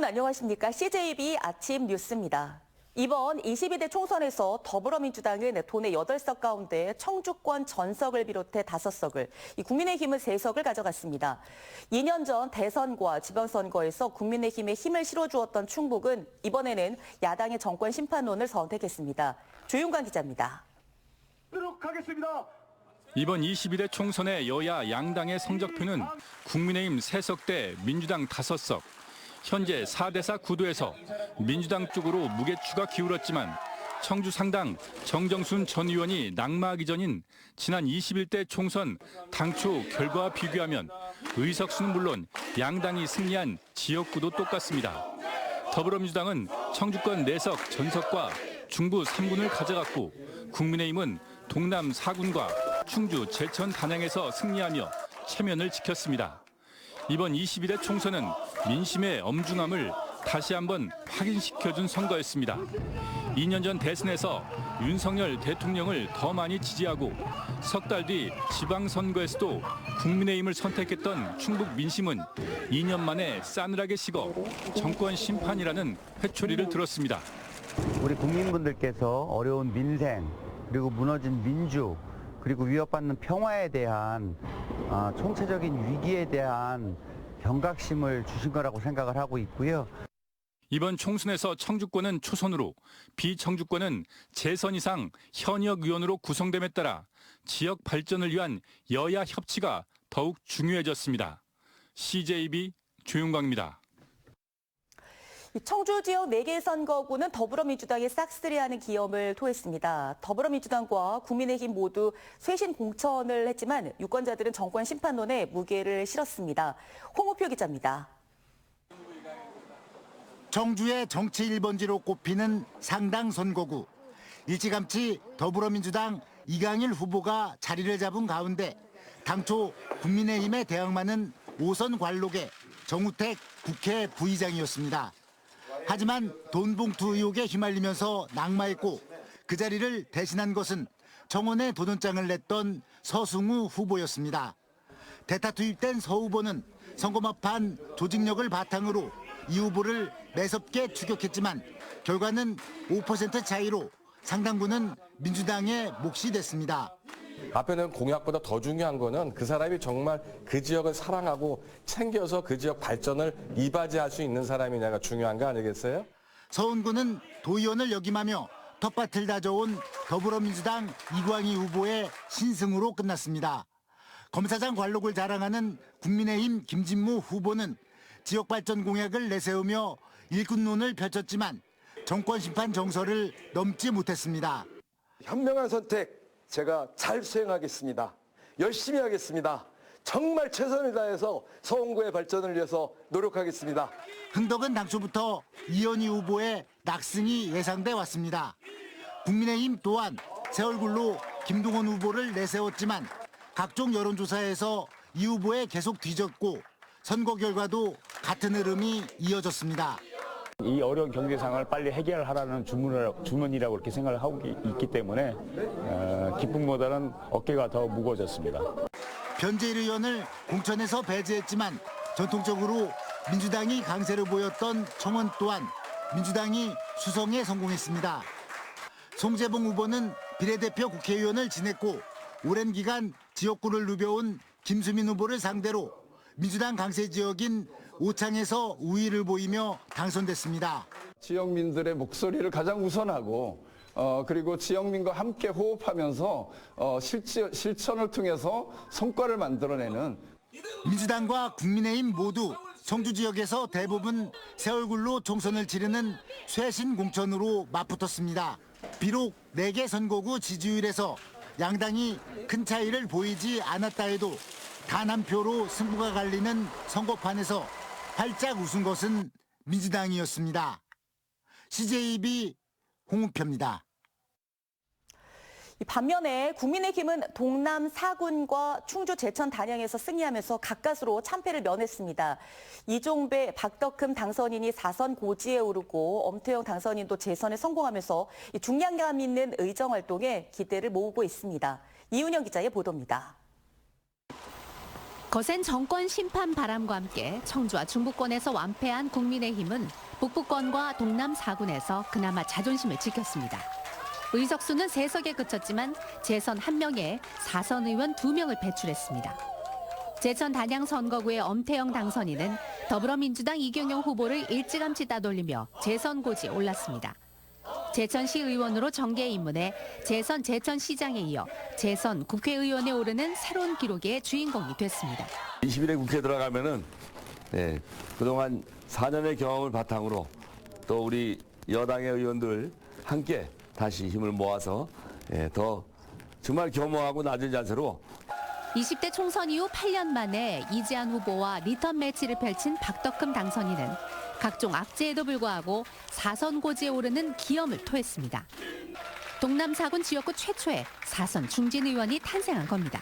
여러분 안녕하십니까? CJB 아침 뉴스입니다. 이번 22대 총선에서 더불어민주당은 도내 8석 가운데 청주권 전석을 비롯해 5석을, 국민의힘은 3석을 가져갔습니다. 2년 전 대선과 지방선거에서 국민의힘에 힘을 실어주었던 충북은 이번에는 야당의 정권 심판론을 선택했습니다. 조윤관 기자입니다. 하겠습니다. 이번 21대 총선의 여야 양당의 성적표는 국민의힘 3석 대 민주당 5석. 현재 4대4 구도에서 민주당 쪽으로 무게추가 기울었지만 청주 상당 정정순 전 의원이 낙마하기 전인 지난 21대 총선 당초 결과와 비교하면 의석수는 물론 양당이 승리한 지역구도 똑같습니다. 더불어민주당은 청주권 4석 전석과 중부 3군을 가져갔고 국민의힘은 동남 4군과 충주, 제천, 단양에서 승리하며 체면을 지켰습니다. 이번 21대 총선은 민심의 엄중함을 다시 한번 확인시켜준 선거였습니다. 2년 전 대선에서 윤석열 대통령을 더 많이 지지하고 석 달 뒤 지방선거에서도 국민의힘을 선택했던 충북 민심은 2년 만에 싸늘하게 식어 정권 심판이라는 회초리를 들었습니다. 우리 국민분들께서 어려운 민생, 그리고 무너진 민주, 그리고 위협받는 평화에 대한 총체적인 위기에 대한 경각심을 주신 거라고 생각을 하고 있고요. 이번 총선에서 청주권은 초선으로, 비청주권은 재선 이상 현역 의원으로 구성됨에 따라 지역 발전을 위한 여야 협치가 더욱 중요해졌습니다. CJB 조윤광입니다. 청주 지역 4개 선거구는 더불어민주당이 싹쓸이하는 기염을 토했습니다. 더불어민주당과 국민의힘 모두 쇄신 공천을 했지만 유권자들은 정권 심판론에 무게를 실었습니다. 홍우표 기자입니다. 청주의 정치 1번지로 꼽히는 상당 선거구. 일찌감치 더불어민주당 이강일 후보가 자리를 잡은 가운데 당초 국민의힘에 대항마는 5선 관록의 정우택 국회 부의장이었습니다. 하지만 돈봉투 의혹에 휘말리면서 낙마했고 그 자리를 대신한 것은 청원에 도전장을 냈던 서승우 후보였습니다. 대타 투입된 서 후보는 선거 막판 조직력을 바탕으로 이 후보를 매섭게 추격했지만 결과는 5% 차이로 상당부는 민주당의 몫이 됐습니다. 앞에는 공약보다 더 중요한 거는 그 사람이 정말 그 지역을 사랑하고 챙겨서 그 지역 발전을 이바지할 수 있는 사람이냐가 중요한 거 아니겠어요? 서은구는 도의원을 역임하며 텃밭을 다져온 더불어민주당 이광희 후보의 신승으로 끝났습니다. 검사장 관록을 자랑하는 국민의힘 김진무 후보는 지역 발전 공약을 내세우며 일꾼론을 펼쳤지만 정권 심판 정서를 넘지 못했습니다. 현명한 선택 제가 잘 수행하겠습니다. 열심히 하겠습니다. 정말 최선을 다해서 서원구의 발전을 위해서 노력하겠습니다. 흥덕은 당초부터 이현희 후보의 낙승이 예상돼 왔습니다. 국민의힘 또한 새 얼굴로 김동원 후보를 내세웠지만 각종 여론조사에서 이 후보에 계속 뒤졌고 선거 결과도 같은 흐름이 이어졌습니다. 이 어려운 경제 상황을 빨리 해결하라는 주문이라고 그렇게 생각을 하고 있기 때문에 기쁨보다는 어깨가 더 무거워졌습니다. 변재일 의원을 공천에서 배제했지만 전통적으로 민주당이 강세를 보였던 청원 또한 민주당이 수성에 성공했습니다. 송재봉 후보는 비례대표 국회의원을 지냈고 오랜 기간 지역구를 누벼온 김수민 후보를 상대로 민주당 강세 지역인 오창에서 우위를 보이며 당선됐습니다. 지역민들의 목소리를 가장 우선하고 그리고 지역민과 함께 호흡하면서 실천을 통해서 성과를 만들어내는 민주당과 국민의힘 모두 청주 지역에서 대부분 새 얼굴로 총선을 치르는 쇄신 공천으로 맞붙었습니다. 비록 4개 선거구 지지율에서 양당이 큰 차이를 보이지 않았다 해도 단 한 표로 승부가 갈리는 선거판에서 활짝 웃은 것은 민주당이었습니다. CJB 홍우표입니다. 반면에 국민의힘은 동남 4군과 충주, 제천, 단양에서 승리하면서 가까스로 참패를 면했습니다. 이종배, 박덕흠 당선인이 4선 고지에 오르고 엄태영 당선인도 재선에 성공하면서 중량감 있는 의정활동에 기대를 모으고 있습니다. 이윤영 기자의 보도입니다. 거센 정권 심판 바람과 함께 청주와 중부권에서 완패한 국민의힘은 북부권과 동남 4군에서 그나마 자존심을 지켰습니다. 의석수는 3석에 그쳤지만 재선 1명에 4선 의원 2명을 배출했습니다. 제천 단양 선거구의 엄태영 당선인은 더불어민주당 이경영 후보를 일찌감치 따돌리며 재선 고지에 올랐습니다. 제천시 의원으로 정계에 입문해 재선 제천시장에 이어 재선 국회의원에 오르는 새로운 기록의 주인공이 됐습니다. 21대 국회에 들어가면은 그동안 4년의 경험을 바탕으로 또 우리 여당의 의원들 함께 다시 힘을 모아서 더 정말 겸허하고 낮은 자세로 20대 총선 이후 8년 만에 이재한 후보와 리턴 매치를 펼친 박덕흠 당선인은 각종 악재에도 불구하고 4선 고지에 오르는 기염을 토했습니다. 동남 4군 지역구 최초의 4선 중진 의원이 탄생한 겁니다.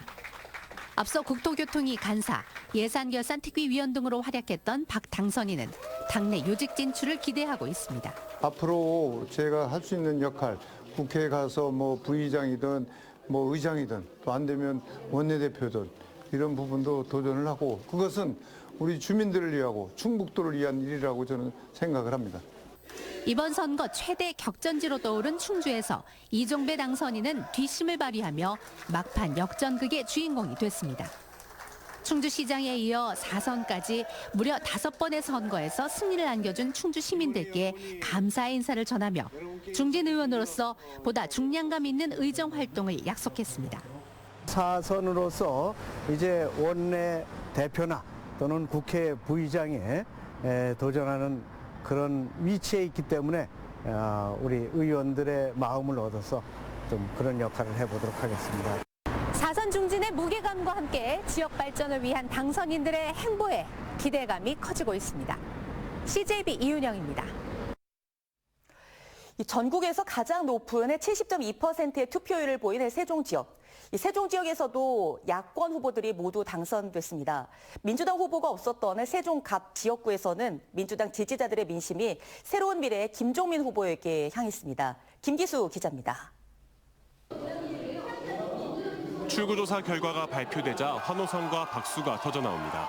앞서 국토교통위 간사, 예산결산특위위원 등으로 활약했던 박 당선인은 당내 요직 진출을 기대하고 있습니다. 앞으로 제가 할 수 있는 역할, 국회에 가서 부의장이든 의장이든 또 안 되면 원내대표든 이런 부분도 도전을 하고 그것은 우리 주민들을 위하고 충북도를 위한 일이라고 저는 생각을 합니다. 이번 선거 최대 격전지로 떠오른 충주에서 이종배 당선인은 뒷심을 발휘하며 막판 역전극의 주인공이 됐습니다. 충주시장에 이어 4선까지 무려 5번의 선거에서 승리를 안겨준 충주 시민들께 감사의 인사를 전하며 중진 의원으로서 보다 중량감 있는 의정 활동을 약속했습니다. 4선으로서 이제 원내 대표나 또는 국회 부의장에 도전하는 그런 위치에 있기 때문에 우리 의원들의 마음을 얻어서 좀 그런 역할을 해보도록 하겠습니다. 4선 중진의 무게감과 함께 지역 발전을 위한 당선인들의 행보에 기대감이 커지고 있습니다. CJB 이윤영입니다. 전국에서 가장 높은 70.2%의 투표율을 보이는 세종 지역. 이 세종 지역에서도 야권 후보들이 모두 당선됐습니다. 민주당 후보가 없었던 세종갑 지역구에서는 민주당 지지자들의 민심이 새로운 미래의 김종민 후보에게 향했습니다. 김기수 기자입니다. 출구조사 결과가 발표되자 환호성과 박수가 터져나옵니다.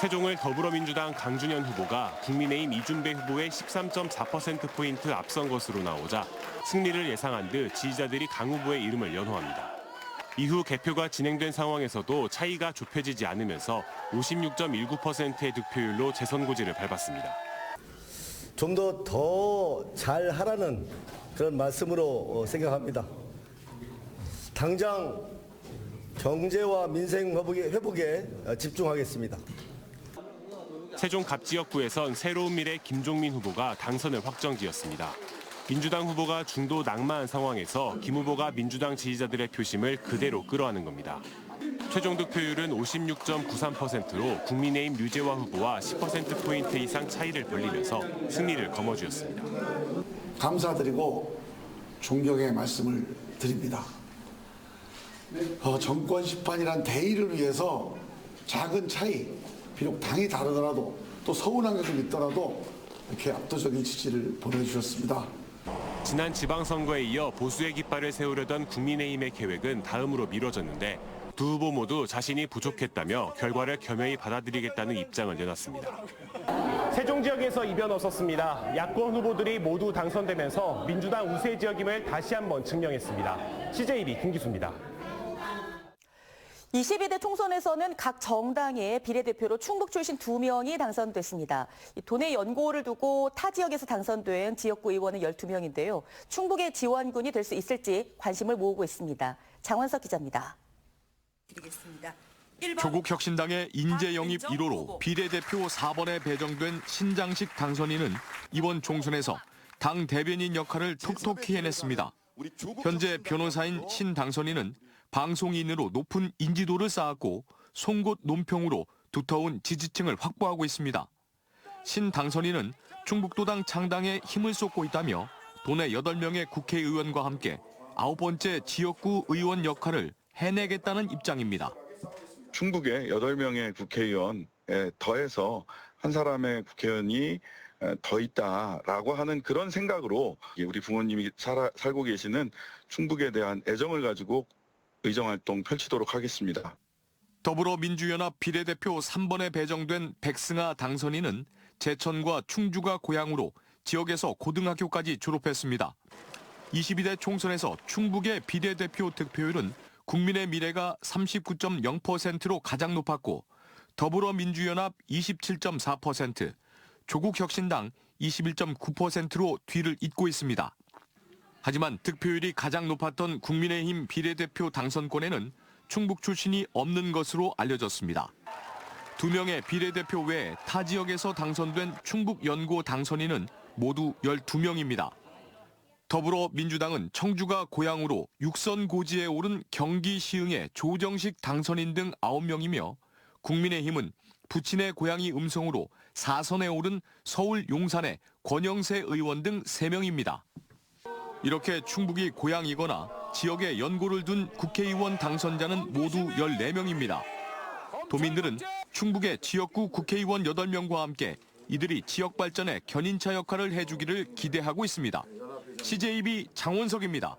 세종을 더불어민주당 강준현 후보가 국민의힘 이준배 후보의 13.4%포인트 앞선 것으로 나오자 승리를 예상한 듯 지지자들이 강 후보의 이름을 연호합니다. 이후 개표가 진행된 상황에서도 차이가 좁혀지지 않으면서 56.19%의 득표율로 재선 고지를 밟았습니다. 좀 더 잘하라는 그런 말씀으로 생각합니다. 당장 경제와 민생 회복에 집중하겠습니다. 세종 갑지역구에선 새로운 미래 김종민 후보가 당선을 확정지었습니다. 민주당 후보가 중도 낙마한 상황에서 김 후보가 민주당 지지자들의 표심을 그대로 끌어안은 겁니다. 최종 득표율은 56.93%로 국민의힘 류재화 후보와 10%포인트 이상 차이를 벌리면서 승리를 거머쥐었습니다. 감사드리고 존경의 말씀을 드립니다. 정권 심판이란 대의를 위해서 작은 차이, 비록 당이 다르더라도 또 서운한 게 좀 있더라도 이렇게 압도적인 지지를 보내주셨습니다. 지난 지방선거에 이어 보수의 깃발을 세우려던 국민의힘의 계획은 다음으로 미뤄졌는데 두 후보 모두 자신이 부족했다며 결과를 겸허히 받아들이겠다는 입장을 내놨습니다. 세종 지역에서 이변 없었습니다. 야권 후보들이 모두 당선되면서 민주당 우세 지역임을 다시 한번 증명했습니다. CJB 김기수입니다. 22대 총선에서는 각 정당의 비례대표로 충북 출신 2명이 당선됐습니다. 도내 연고를 두고 타 지역에서 당선된 지역구 의원은 12명인데요. 충북의 지원군이 될 수 있을지 관심을 모으고 있습니다. 장원석 기자입니다. 조국혁신당의 인재 영입 1호로 비례대표 4번에 배정된 신장식 당선인은 이번 총선에서 당 대변인 역할을 톡톡히 해냈습니다. 현재 변호사인 신 당선인은 방송인으로 높은 인지도를 쌓았고 송곳 논평으로 두터운 지지층을 확보하고 있습니다. 신 당선인은 충북도당 창당에 힘을 쏟고 있다며 도내 8명의 국회의원과 함께 9번째 지역구 의원 역할을 해내겠다는 입장입니다. 충북의 8명의 국회의원에 더해서 한 사람의 국회의원이 더 있다라고 하는 그런 생각으로 우리 부모님이 살고 계시는 충북에 대한 애정을 가지고 의정활동 펼치도록 하겠습니다. 더불어민주연합 비례대표 3번에 배정된 백승아 당선인은 제천과 충주가 고향으로 지역에서 고등학교까지 졸업했습니다. 22대 총선에서 충북의 비례대표 득표율은 국민의 미래가 39.0%로 가장 높았고 더불어민주연합 27.4%, 조국혁신당 21.9%로 뒤를 잇고 있습니다. 하지만 득표율이 가장 높았던 국민의힘 비례대표 당선권에는 충북 출신이 없는 것으로 알려졌습니다. 2명의 비례대표 외에 타 지역에서 당선된 충북 연고 당선인은 모두 12명입니다. 더불어민주당은 청주가 고향으로 육선 고지에 오른 경기 시흥의 조정식 당선인 등 9명이며 국민의힘은 부친의 고향이 음성으로 4선에 오른 서울 용산의 권영세 의원 등 3명입니다. 이렇게 충북이 고향이거나 지역에 연고를 둔 국회의원 당선자는 모두 14명입니다. 도민들은 충북의 지역구 국회의원 8명과 함께 이들이 지역 발전에 견인차 역할을 해주기를 기대하고 있습니다. CJB 장원석입니다.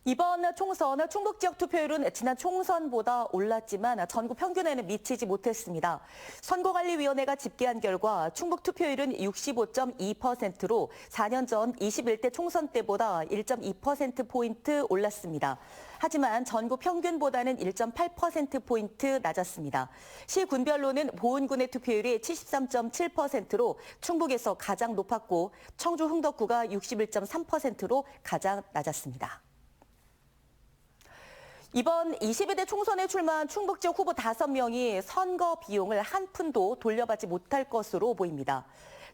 이번 총선 충북 지역 투표율은 지난 총선보다 올랐지만 전국 평균에는 미치지 못했습니다. 선거관리위원회가 집계한 결과 충북 투표율은 65.2%로 4년 전 21대 총선 때보다 1.2%포인트 올랐습니다. 하지만 전국 평균보다는 1.8%포인트 낮았습니다. 시군별로는 보은군의 투표율이 73.7%로 충북에서 가장 높았고 청주 흥덕구가 61.3%로 가장 낮았습니다. 이번 22대 총선에 출마한 충북 지역 후보 5명이 선거 비용을 한 푼도 돌려받지 못할 것으로 보입니다.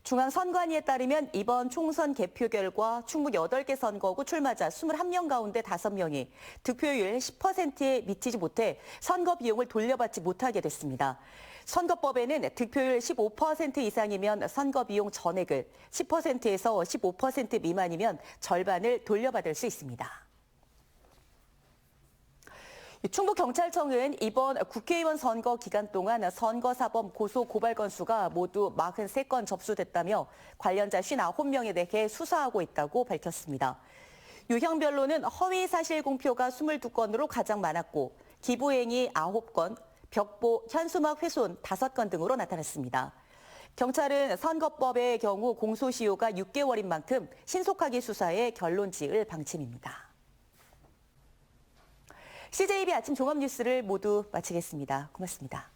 중앙선관위에 따르면 이번 총선 개표 결과 충북 8개 선거구 출마자 21명 가운데 5명이 득표율 10%에 미치지 못해 선거 비용을 돌려받지 못하게 됐습니다. 선거법에는 득표율 15% 이상이면 선거 비용 전액을, 10%에서 15% 미만이면 절반을 돌려받을 수 있습니다. 충북경찰청은 이번 국회의원 선거 기간 동안 선거사범 고소 고발 건수가 모두 43건 접수됐다며 관련자 59명에 대해 수사하고 있다고 밝혔습니다. 유형별로는 허위 사실 공표가 22건으로 가장 많았고 기부행위 9건, 벽보, 현수막 훼손 5건 등으로 나타났습니다. 경찰은 선거법의 경우 공소시효가 6개월인 만큼 신속하게 수사해 결론 지을 방침입니다. CJB 아침 종합뉴스를 모두 마치겠습니다. 고맙습니다.